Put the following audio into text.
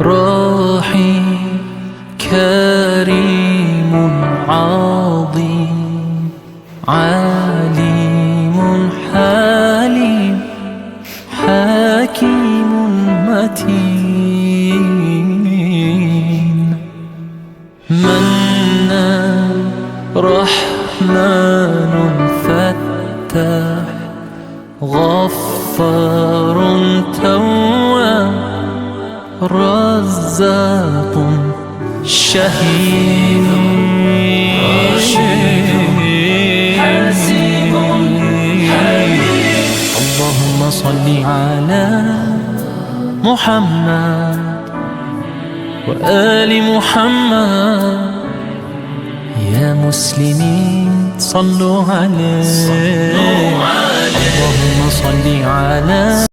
رحيم كريم عظيم عليم حليم حكيم متين منان رحمن فتاح غفار تواب رزاق شهيد حسيب حليم. اللهم صل على محمد وآل محمد. يا مسلمين صلوا عليه. اللهم صل على